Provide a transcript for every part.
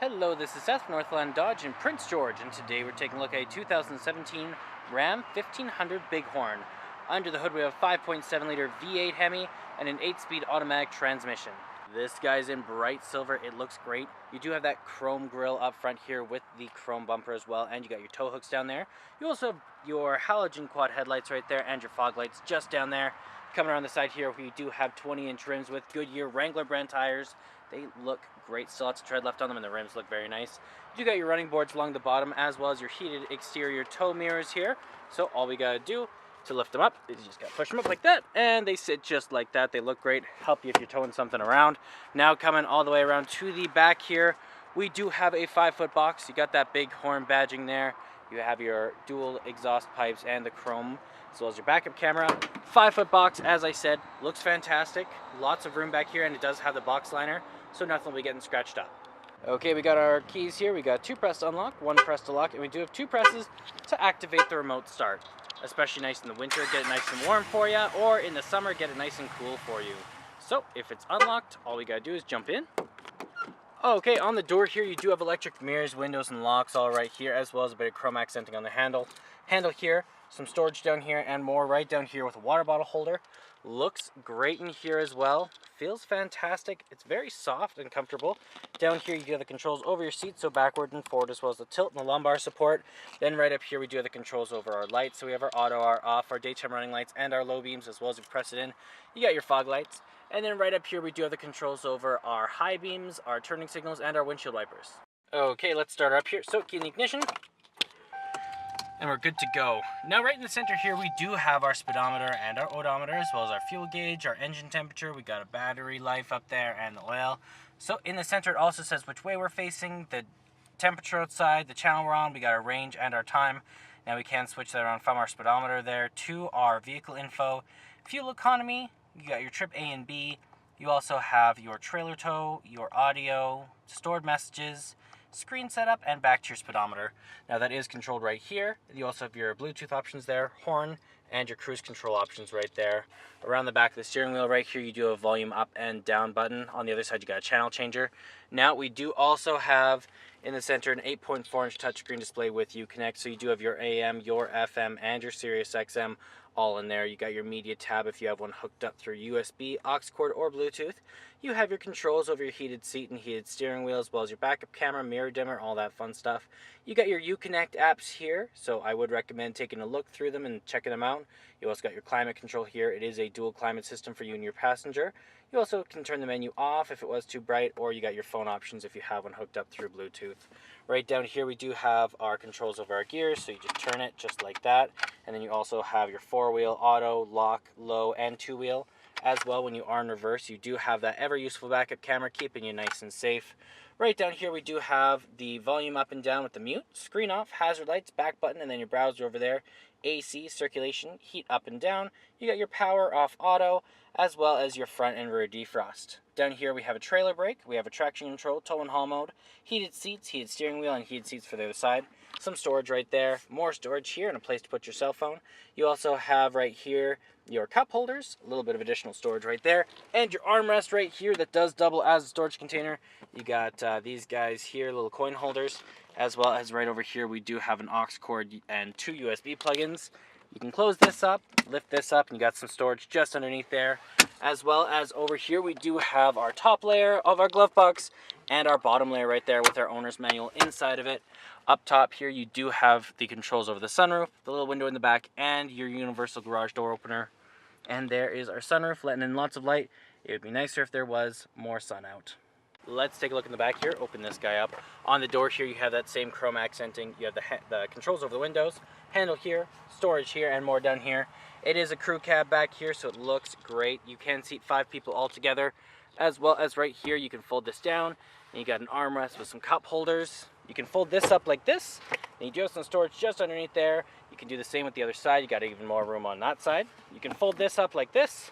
Hello, this is Seth from Northland Dodge in Prince George, and today we're taking a look at a 2017 Ram 1500 Bighorn. Under the hood we have a 5.7 liter V8 Hemi and an 8-speed automatic transmission. This guy's in bright silver, it looks great. You do have that chrome grille up front here with the chrome bumper as well, and you got your tow hooks down there. You also have your halogen quad headlights right there and your fog lights just down there. Coming around the side here, we do have 20-inch rims with Goodyear Wrangler brand tires. They look great, still lots of tread left on them, and the rims look very nice. You do got your running boards along the bottom, as well as your heated exterior tow mirrors here. So all we gotta do to lift them up is you just gotta push them up like that, and they sit just like that. They look great, help you if you're towing something around. Now coming all the way around to the back here, we do have a 5-foot box. You got that big horn badging there. You have your dual exhaust pipes and the chrome, as well as your backup camera. 5-foot box, as I said, looks fantastic. Lots of room back here, and it does have the box liner, so nothing will be getting scratched up. Okay, we got our keys here. We got 2 press to unlock, 1 press to lock, and we do have 2 presses to activate the remote start. Especially nice in the winter, get it nice and warm for you, or in the summer, get it nice and cool for you. So if it's unlocked, all we gotta do is jump in. Okay, on the door here, you do have electric mirrors, windows, and locks all right here, as well as a bit of chrome accenting on the handle. Handle here, some storage down here, and more right down here with a water bottle holder. Looks great in here as well. Feels fantastic. It's very soft and comfortable. Down here, you do have the controls over your seat, so backward and forward, as well as the tilt and the lumbar support. Then right up here, we do have the controls over our lights. So we have our auto, our off, our daytime running lights, and our low beams, as well as if you press it in, you got your fog lights. And then right up here, we do have the controls over our high beams, our turning signals, and our windshield wipers. Okay, let's start up here. So key in the ignition, and we're good to go. Now right in the center here, we do have our speedometer and our odometer, as well as our fuel gauge, our engine temperature. We got a battery life up there and the oil. So in the center, it also says which way we're facing, the temperature outside, the channel we're on. We got our range and our time. Now we can switch that around from our speedometer there to our vehicle info. Fuel economy, you got your trip A and B. You also have your trailer tow, your audio, stored messages, screen setup, and back to your speedometer. Now that is controlled right here. You also have your Bluetooth options there, horn, and your cruise control options right there. Around the back of the steering wheel right here, you do have a volume up and down button. On the other side, you got a channel changer. Now we do also have in the center an 8.4-inch touchscreen display with Uconnect. So you do have your AM, your FM, and your Sirius XM all in there. You got your media tab if you have one hooked up through USB, aux cord, or Bluetooth. You have your controls over your heated seat and heated steering wheel, as well as your backup camera, mirror dimmer, all that fun stuff. You got your Uconnect apps here, so I would recommend taking a look through them and checking them out. You also got your climate control here. It is a dual climate system for you and your passenger. You also can turn the menu off if it was too bright, or you got your phone options if you have one hooked up through Bluetooth. Right down here, we do have our controls over our gears, so you just turn it just like that. And then you also have your 4-wheel, auto, lock, low, and 2-wheel. As well, when you are in reverse, you do have that ever useful backup camera, keeping you nice and safe. Right down here, we do have the volume up and down with the mute, screen off, hazard lights, back button, and then your browser over there. AC, circulation, heat up and down. You got your power off auto, as well as your front and rear defrost. Down here, we have a trailer brake, we have a traction control, tow and haul mode, heated seats, heated steering wheel, and heated seats for the other side. Some storage right there, more storage here, and a place to put your cell phone. You also have right here your cup holders, a little bit of additional storage right there, and your armrest right here that does double as a storage container. You got these guys here, little coin holders, as well as right over here we do have an aux cord and 2 USB plugins. You can close this up, lift this up, and you got some storage just underneath there. As well as over here we do have our top layer of our glove box and our bottom layer right there with our owner's manual inside of it. Up top here you do have the controls over the sunroof, the little window in the back, and your universal garage door opener. And there is our sunroof, letting in lots of light. It would be nicer if there was more sun out. Let's take a look in the back here. Open this guy up. On the door here, you have that same chrome accenting. You have the controls over the windows, handle here, storage here, and more down here. It is a crew cab back here, so it looks great. You can seat 5 people all together, as well as right here, you can fold this down, and you got an armrest with some cup holders. You can fold this up like this, and you do have some storage just underneath there. You can do the same with the other side. You got even more room on that side. You can fold this up like this.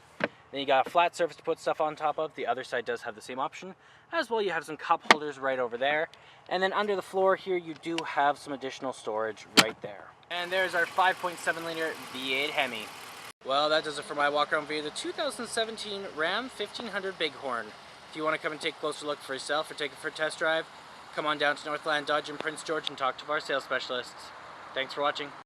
Then you got a flat surface to put stuff on top of. The other side does have the same option. As well, you have some cup holders right over there. And then under the floor here, you do have some additional storage right there. And there's our 5.7 liter V8 Hemi. Well, that does it for my walk around view of the 2017 Ram 1500 Bighorn. If you want to come and take a closer look for yourself or take it for a test drive, come on down to Northland Dodge in Prince George and talk to our sales specialists. Thanks for watching.